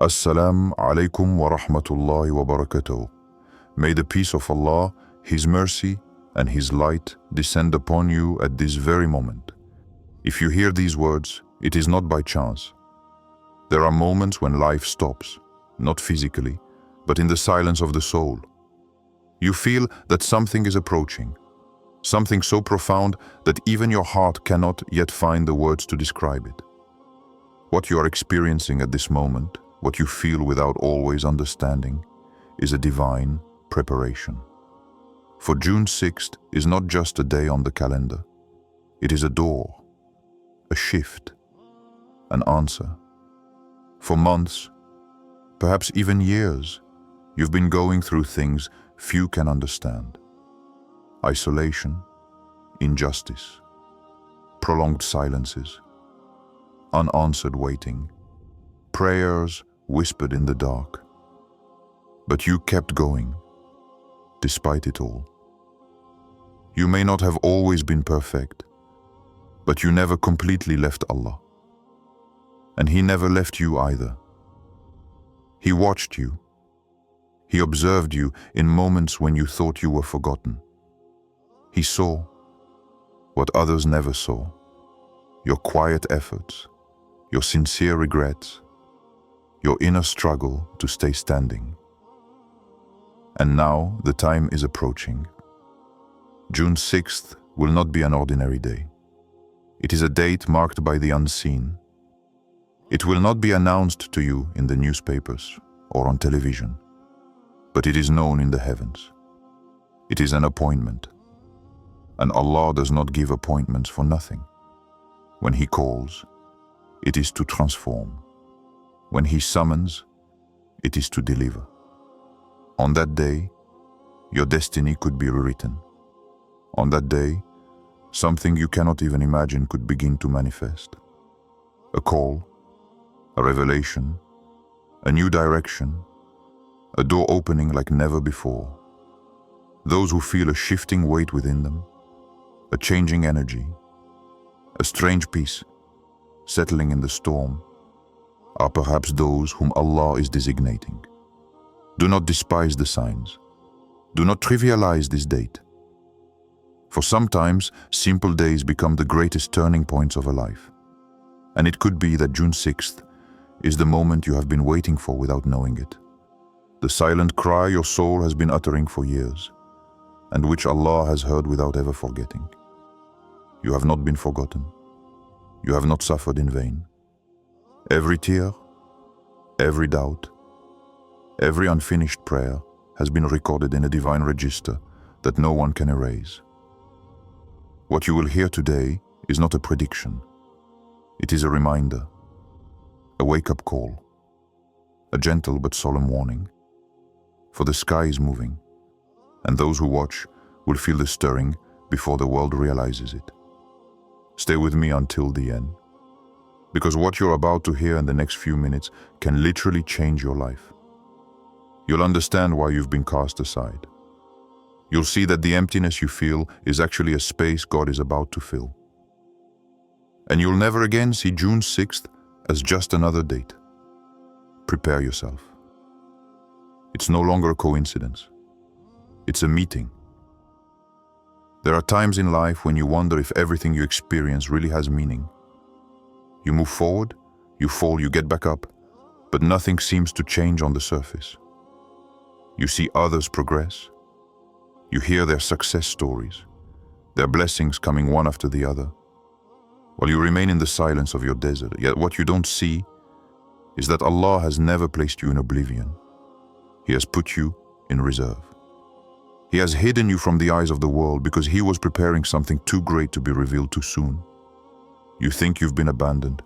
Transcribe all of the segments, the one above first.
Assalamu alaikum wa rahmatullahi wa barakatuh. May the peace of Allah, His mercy, and His light descend upon you at this very moment. If you hear these words, it is not by chance. There are moments when life stops, not physically, but in the silence of the soul. You feel that something is approaching, something so profound that even your heart cannot yet find the words to describe it. What you are experiencing at this moment, what you feel without always understanding, is a divine preparation. For June 6th is not just a day on the calendar. It is a door, a shift, an answer. For months, perhaps even years, you've been going through things few can understand. Isolation, injustice, prolonged silences, unanswered waiting, prayers whispered in the dark. But you kept going, despite it all. You may not have always been perfect, but you never completely left Allah. And He never left you either. He watched you. He observed you in moments when you thought you were forgotten. He saw what others never saw, your quiet efforts, your sincere regrets, your inner struggle to stay standing. And now the time is approaching. June 6th will not be an ordinary day. It is a date marked by the unseen. It will not be announced to you in the newspapers or on television, but it is known in the heavens. It is an appointment, and Allah does not give appointments for nothing. When He calls, it is to transform. When He summons, it is to deliver. On that day, your destiny could be rewritten. On that day, something you cannot even imagine could begin to manifest. A call, a revelation, a new direction, a door opening like never before. Those who feel a shifting weight within them, a changing energy, a strange peace settling in the storm, are perhaps those whom Allah is designating. Do not despise the signs. Do not trivialize this date. For sometimes, simple days become the greatest turning points of a life. And it could be that June 6th is the moment you have been waiting for without knowing it. The silent cry your soul has been uttering for years, and which Allah has heard without ever forgetting. You have not been forgotten. You have not suffered in vain. Every tear, every doubt, every unfinished prayer has been recorded in a divine register that no one can erase. What you will hear today is not a prediction. It is a reminder, a wake-up call, a gentle but solemn warning. For the sky is moving, and those who watch will feel the stirring before the world realizes it. Stay with me until the end, because what you're about to hear in the next few minutes can literally change your life. You'll understand why you've been cast aside. You'll see that the emptiness you feel is actually a space God is about to fill. And you'll never again see June 6th as just another date. Prepare yourself. It's no longer a coincidence. It's a meeting. There are times in life when you wonder if everything you experience really has meaning. You move forward, you fall, you get back up, but nothing seems to change on the surface. You see others progress. You hear their success stories, their blessings coming one after the other, while you remain in the silence of your desert. Yet what you don't see is that Allah has never placed you in oblivion. He has put you in reserve. He has hidden you from the eyes of the world because He was preparing something too great to be revealed too soon. You think you've been abandoned,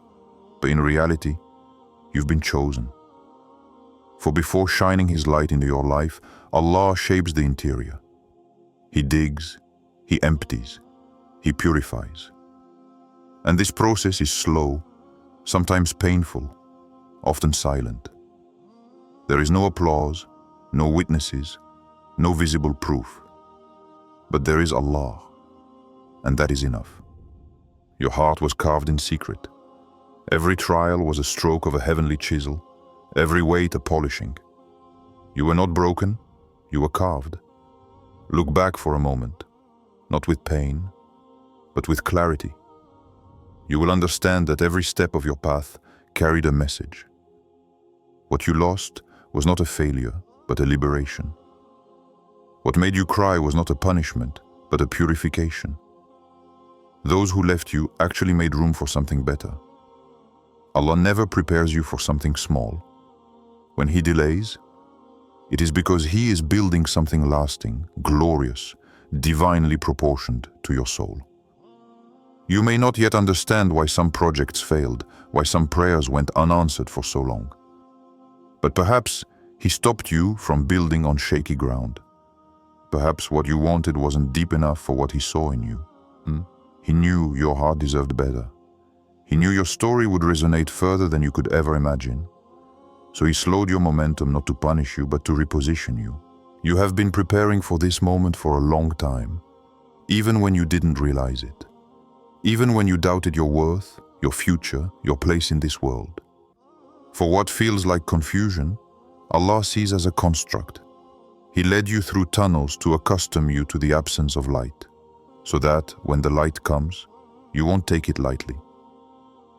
but in reality, you've been chosen. For before shining His light into your life, Allah shapes the interior. He digs, He empties, He purifies. And this process is slow, sometimes painful, often silent. There is no applause, no witnesses, no visible proof. But there is Allah, and that is enough. Your heart was carved in secret. Every trial was a stroke of a heavenly chisel, every weight a polishing. You were not broken, you were carved. Look back for a moment, not with pain, but with clarity. You will understand that every step of your path carried a message. What you lost was not a failure, but a liberation. What made you cry was not a punishment, but a purification. Those who left you actually made room for something better. Allah never prepares you for something small. When He delays, it is because He is building something lasting, glorious, divinely proportioned to your soul. You may not yet understand why some projects failed, why some prayers went unanswered for so long. But perhaps He stopped you from building on shaky ground. Perhaps what you wanted wasn't deep enough for what He saw in you. He knew your heart deserved better. He knew your story would resonate further than you could ever imagine. So He slowed your momentum not to punish you, but to reposition you. You have been preparing for this moment for a long time, even when you didn't realize it. Even when you doubted your worth, your future, your place in this world. For what feels like confusion, Allah sees as a construct. He led you through tunnels to accustom you to the absence of light, so that, when the light comes, you won't take it lightly.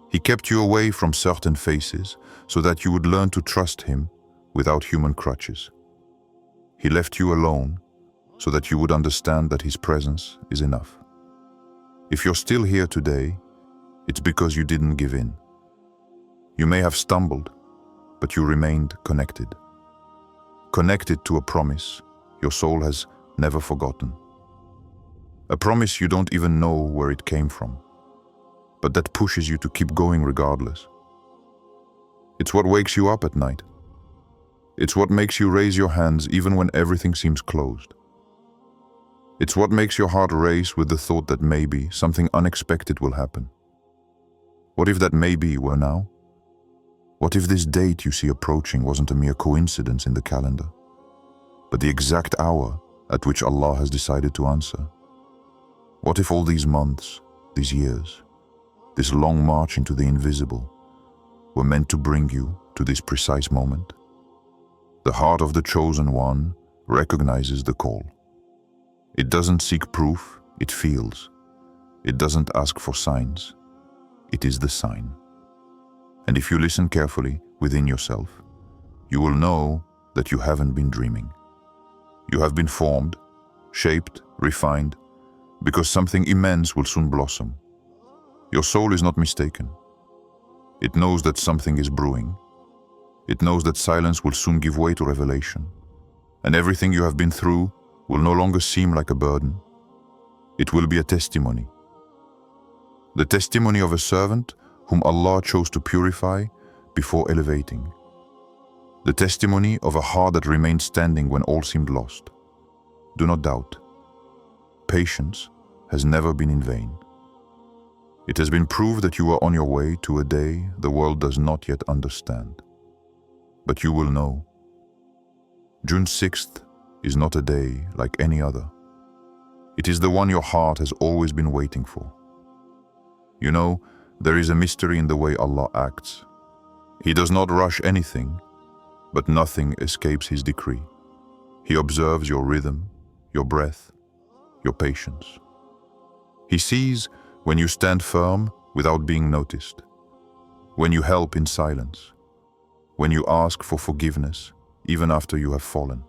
He kept you away from certain faces, so that you would learn to trust Him without human crutches. He left you alone, so that you would understand that His presence is enough. If you're still here today, it's because you didn't give in. You may have stumbled, but you remained connected. Connected to a promise your soul has never forgotten. A promise you don't even know where it came from, but that pushes you to keep going regardless. It's what wakes you up at night. It's what makes you raise your hands even when everything seems closed. It's what makes your heart race with the thought that maybe something unexpected will happen. What if that maybe were now? What if this date you see approaching wasn't a mere coincidence in the calendar, but the exact hour at which Allah has decided to answer? What if all these months, these years, this long march into the invisible were meant to bring you to this precise moment? The heart of the chosen one recognizes the call. It doesn't seek proof, it feels. It doesn't ask for signs. It is the sign. And if you listen carefully within yourself, you will know that you haven't been dreaming. You have been formed, shaped, refined, because something immense will soon blossom. Your soul is not mistaken. It knows that something is brewing. It knows that silence will soon give way to revelation. And everything you have been through will no longer seem like a burden. It will be a testimony. The testimony of a servant whom Allah chose to purify before elevating. The testimony of a heart that remained standing when all seemed lost. Do not doubt. Patience has never been in vain. It has been proved that you are on your way to a day the world does not yet understand. But you will know. June 6th is not a day like any other. It is the one your heart has always been waiting for. You know, there is a mystery in the way Allah acts. He does not rush anything, but nothing escapes His decree. He observes your rhythm, your breath, your patience. He sees when you stand firm without being noticed, when you help in silence, when you ask for forgiveness even after you have fallen.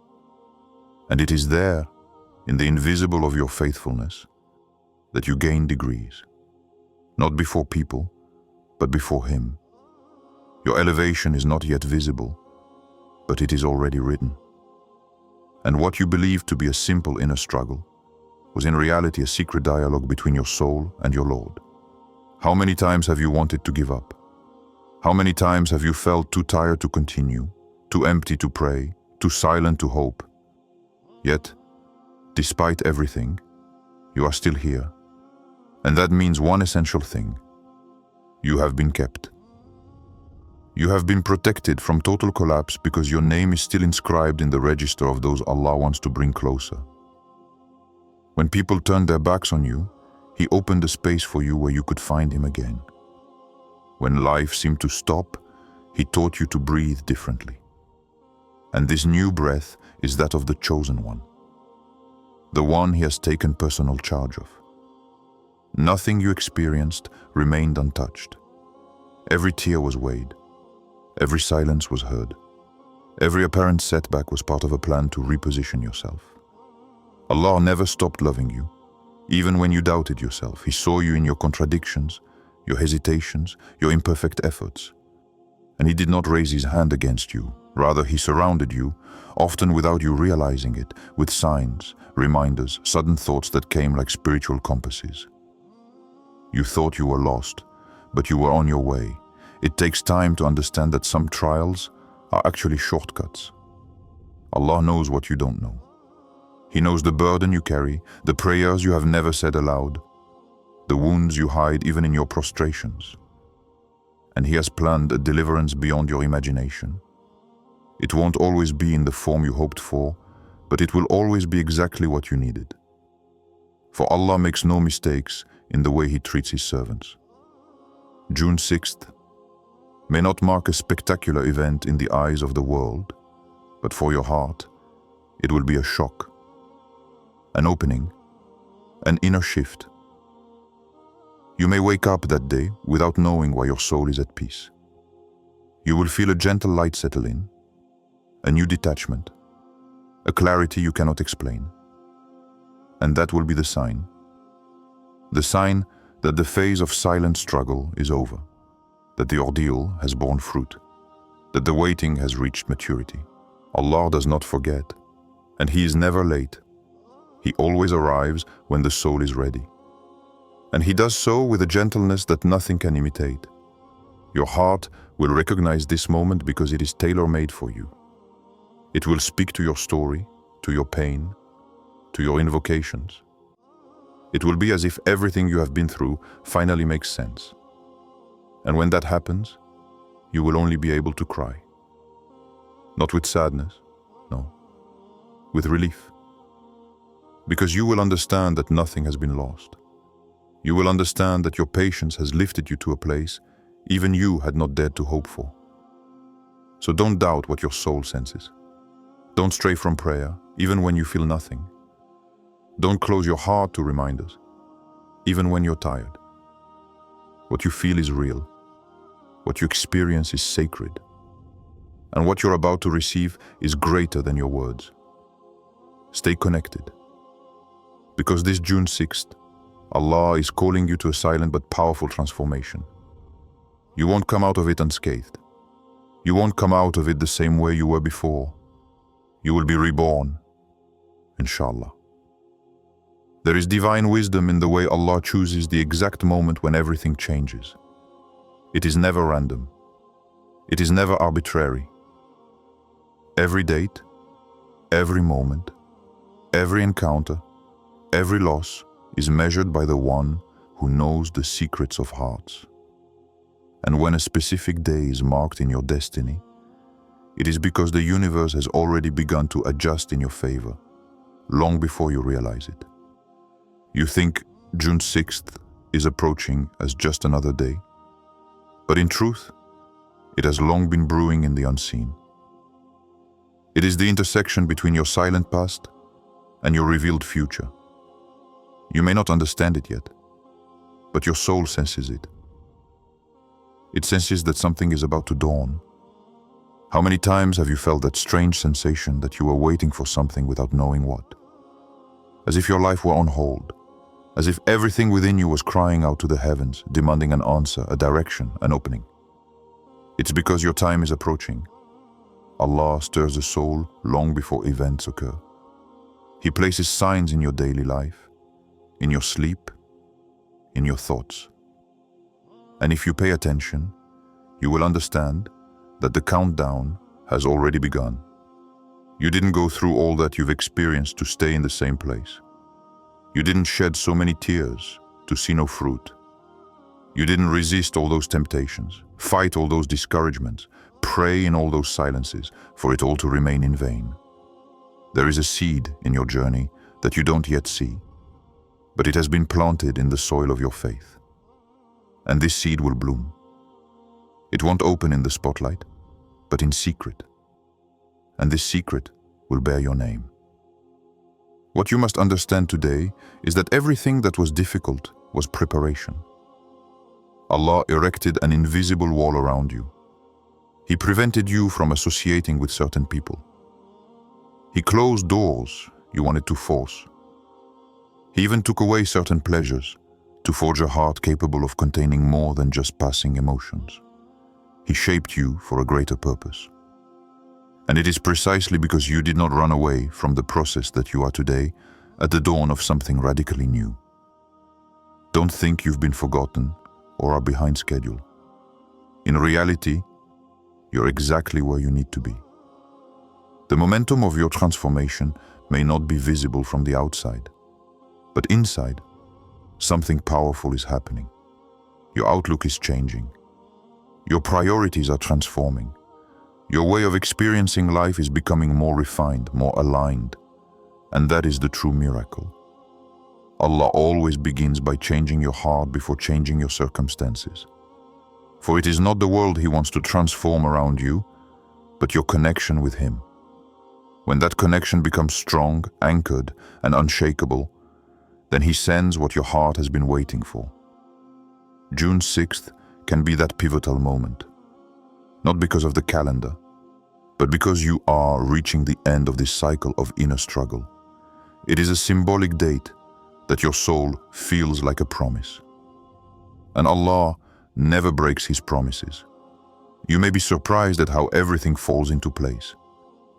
And it is there, in the invisible of your faithfulness, that you gain degrees, not before people, but before Him. Your elevation is not yet visible, but it is already written. And what you believed to be a simple inner struggle was in reality a secret dialogue between your soul and your Lord. How many times have you wanted to give up? How many times have you felt too tired to continue, too empty to pray, too silent to hope? Yet, despite everything, you are still here. And that means one essential thing. You have been kept. You have been protected from total collapse because your name is still inscribed in the register of those Allah wants to bring closer. When people turned their backs on you, He opened a space for you where you could find Him again. When life seemed to stop, He taught you to breathe differently. And this new breath is that of the chosen one, the one He has taken personal charge of. Nothing you experienced remained untouched. Every tear was weighed. Every silence was heard. Every apparent setback was part of a plan to reposition yourself. Allah never stopped loving you, even when you doubted yourself. He saw you in your contradictions, your hesitations, your imperfect efforts. And He did not raise His hand against you. Rather, He surrounded you, often without you realizing it, with signs, reminders, sudden thoughts that came like spiritual compasses. You thought you were lost, but you were on your way. It takes time to understand that some trials are actually shortcuts. Allah knows what you don't know. He knows the burden you carry, the prayers you have never said aloud, the wounds you hide even in your prostrations. And He has planned a deliverance beyond your imagination. It won't always be in the form you hoped for, but it will always be exactly what you needed. For Allah makes no mistakes in the way He treats His servants. June 6th may not mark a spectacular event in the eyes of the world, but for your heart, it will be a shock, an opening, an inner shift. You may wake up that day without knowing why your soul is at peace. You will feel a gentle light settle in, a new detachment, a clarity you cannot explain. And that will be the sign that the phase of silent struggle is over, that the ordeal has borne fruit, that the waiting has reached maturity. Allah does not forget, and He is never late. He always arrives when the soul is ready. And He does so with a gentleness that nothing can imitate. Your heart will recognize this moment because it is tailor-made for you. It will speak to your story, to your pain, to your invocations. It will be as if everything you have been through finally makes sense. And when that happens, you will only be able to cry. Not with sadness, no, with relief. Because you will understand that nothing has been lost. You will understand that your patience has lifted you to a place even you had not dared to hope for. So don't doubt what your soul senses. Don't stray from prayer, even when you feel nothing. Don't close your heart to reminders, even when you're tired. What you feel is real. What you experience is sacred. And what you're about to receive is greater than your words. Stay connected. Because this June 6th, Allah is calling you to a silent but powerful transformation. You won't come out of it unscathed. You won't come out of it the same way you were before. You will be reborn, inshallah. There is divine wisdom in the way Allah chooses the exact moment when everything changes. It is never random. It is never arbitrary. Every date, every moment, every encounter, every loss is measured by the one who knows the secrets of hearts. And when a specific day is marked in your destiny, it is because the universe has already begun to adjust in your favor, long before you realize it. You think June 6th is approaching as just another day, but in truth, it has long been brewing in the unseen. It is the intersection between your silent past and your revealed future. You may not understand it yet, but your soul senses it. It senses that something is about to dawn. How many times have you felt that strange sensation that you were waiting for something without knowing what? As if your life were on hold, as if everything within you was crying out to the heavens, demanding an answer, a direction, an opening. It's because your time is approaching. Allah stirs the soul long before events occur. He places signs in your daily life, in your sleep, in your thoughts. And if you pay attention, you will understand that the countdown has already begun. You didn't go through all that you've experienced to stay in the same place. You didn't shed so many tears to see no fruit. You didn't resist all those temptations, fight all those discouragements, pray in all those silences, for it all to remain in vain. There is a seed in your journey that you don't yet see, but it has been planted in the soil of your faith. And this seed will bloom. It won't open in the spotlight, but in secret. And this secret will bear your name. What you must understand today is that everything that was difficult was preparation. Allah erected an invisible wall around you. He prevented you from associating with certain people. He closed doors you wanted to force. He even took away certain pleasures to forge a heart capable of containing more than just passing emotions. He shaped you for a greater purpose. And it is precisely because you did not run away from the process that you are today at the dawn of something radically new. Don't think you've been forgotten or are behind schedule. In reality, you're exactly where you need to be. The momentum of your transformation may not be visible from the outside, but inside, something powerful is happening. Your outlook is changing. Your priorities are transforming. Your way of experiencing life is becoming more refined, more aligned. And that is the true miracle. Allah always begins by changing your heart before changing your circumstances. For it is not the world He wants to transform around you, but your connection with Him. When that connection becomes strong, anchored, and unshakable, then He sends what your heart has been waiting for. June 6th can be that pivotal moment. Not because of the calendar, but because you are reaching the end of this cycle of inner struggle. It is a symbolic date that your soul feels like a promise. And Allah never breaks His promises. You may be surprised at how everything falls into place.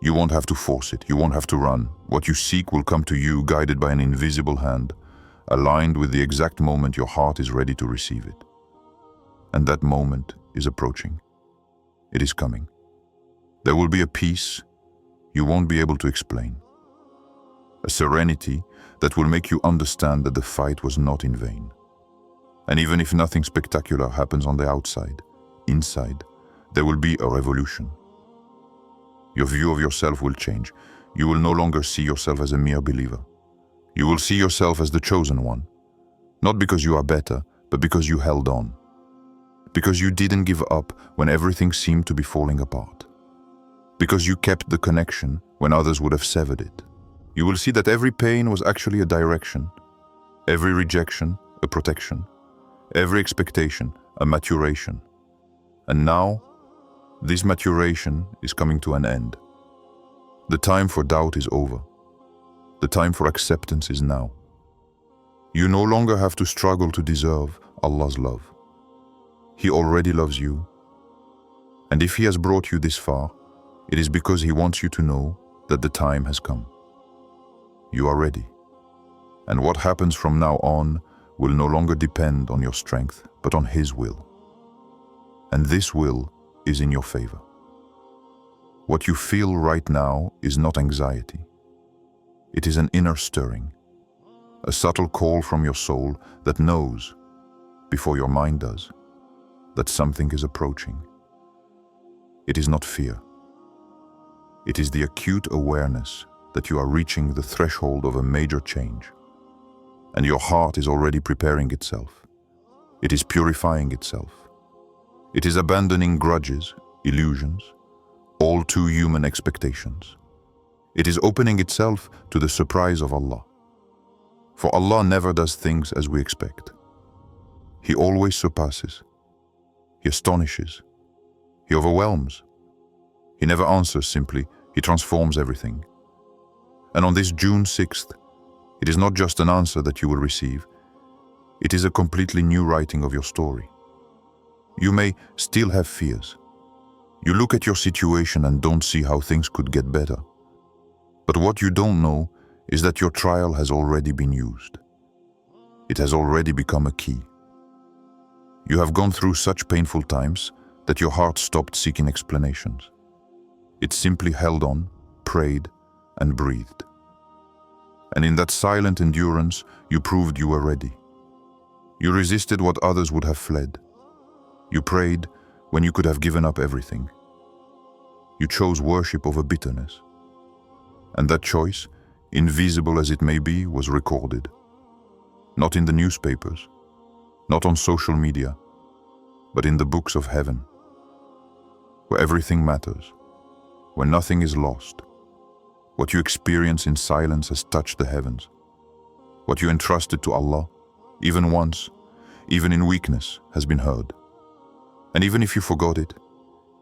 You won't have to force it, you won't have to run. What you seek will come to you guided by an invisible hand, aligned with the exact moment your heart is ready to receive it. And that moment is approaching. It is coming. There will be a peace you won't be able to explain. A serenity that will make you understand that the fight was not in vain. And even if nothing spectacular happens on the outside, inside, there will be a revolution. Your view of yourself will change. You will no longer see yourself as a mere believer. You will see yourself as the chosen one. Not because you are better, but because you held on. Because you didn't give up when everything seemed to be falling apart. Because you kept the connection when others would have severed it. You will see that every pain was actually a direction, every rejection a protection, every expectation a maturation. And now, this maturation is coming to an end. The time for doubt is over. The time for acceptance is now. You no longer have to struggle to deserve Allah's love. He already loves you. And if He has brought you this far, it is because He wants you to know that the time has come. You are ready. And what happens from now on will no longer depend on your strength, but on His will. And this will is in your favor. What you feel right now is not anxiety. It is an inner stirring, a subtle call from your soul that knows, before your mind does, that something is approaching. It is not fear. It is the acute awareness that you are reaching the threshold of a major change. And your heart is already preparing itself. It is purifying itself. It is abandoning grudges, illusions, all too human expectations. It is opening itself to the surprise of Allah. For Allah never does things as we expect. He always surpasses. He astonishes. He overwhelms. He never answers simply. He transforms everything. And on this June 6th, it is not just an answer that you will receive. It is a completely new writing of your story. You may still have fears. You look at your situation and don't see how things could get better. But what you don't know is that your trial has already been used. It has already become a key. You have gone through such painful times that your heart stopped seeking explanations. It simply held on, prayed, and breathed. And in that silent endurance, you proved you were ready. You resisted what others would have fled. You prayed when you could have given up everything. You chose worship over bitterness. And that choice, invisible as it may be, was recorded. Not in the newspapers, not on social media, but in the books of heaven. where everything matters, where nothing is lost. What you experience in silence has touched the heavens. What you entrusted to Allah, even once, even in weakness, has been heard. And even if you forgot it,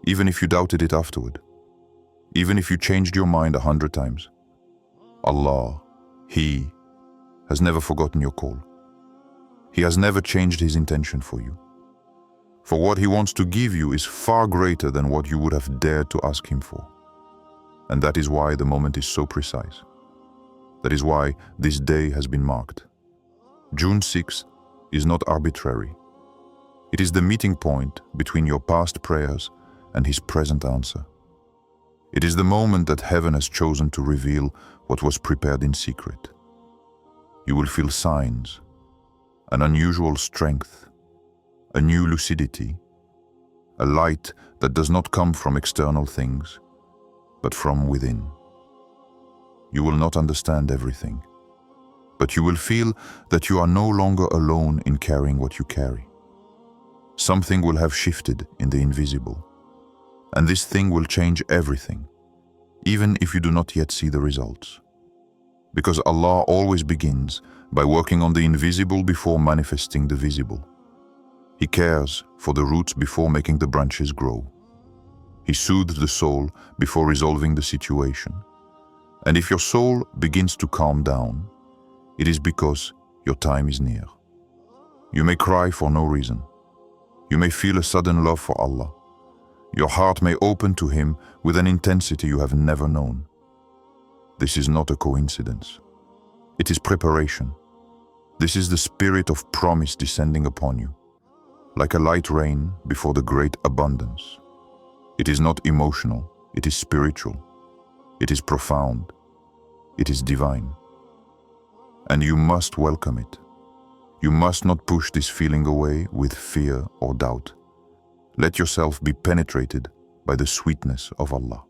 even if you doubted it afterward, even if you changed your mind 100 times, Allah, He, has never forgotten your call. He has never changed His intention for you. For what He wants to give you is far greater than what you would have dared to ask Him for. And that is why the moment is so precise. That is why this day has been marked. June 6th is not arbitrary. It is the meeting point between your past prayers and His present answer. It is the moment that heaven has chosen to reveal what was prepared in secret. You will feel signs, an unusual strength, a new lucidity, a light that does not come from external things, but from within. You will not understand everything, but you will feel that you are no longer alone in carrying what you carry. Something will have shifted in the invisible, and this thing will change everything, even if you do not yet see the results. Because Allah always begins by working on the invisible before manifesting the visible. He cares for the roots before making the branches grow. He soothes the soul before resolving the situation. And if your soul begins to calm down, it is because your time is near. You may cry for no reason. You may feel a sudden love for Allah. Your heart may open to Him with an intensity you have never known. This is not a coincidence. It is preparation. This is the spirit of promise descending upon you, like a light rain before the great abundance. It is not emotional, it is spiritual. It is profound. It is divine. And you must welcome it. You must not push this feeling away with fear or doubt. Let yourself be penetrated by the sweetness of Allah.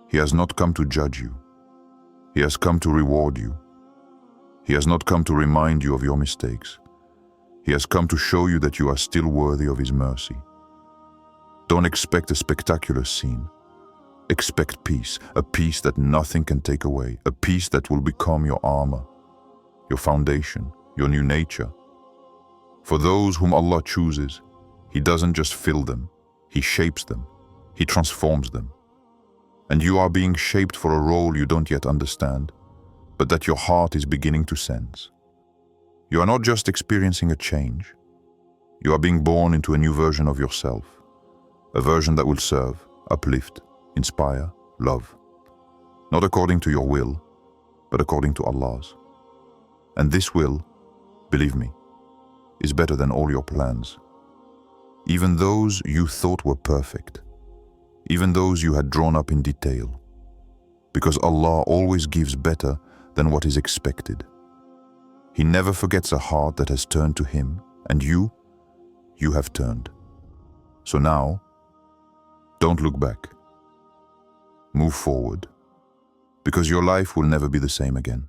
He has not come to judge you. He has come to reward you. He has not come to remind you of your mistakes. He has come to show you that you are still worthy of His mercy. Don't expect a spectacular scene. Expect peace, a peace that nothing can take away, a peace that will become your armor, your foundation, your new nature. For those whom Allah chooses, He doesn't just fill them, He shapes them, He transforms them. And you are being shaped for a role you don't yet understand, but that your heart is beginning to sense. You are not just experiencing a change. You are being born into a new version of yourself, a version that will serve, uplift, inspire, love. Not according to your will, but according to Allah's. And this will, believe me, is better than all your plans. Even those you thought were perfect, even those you had drawn up in detail, because Allah always gives better than what is expected. He never forgets a heart that has turned to Him, and you have turned. So now, don't look back. Move forward, because your life will never be the same again.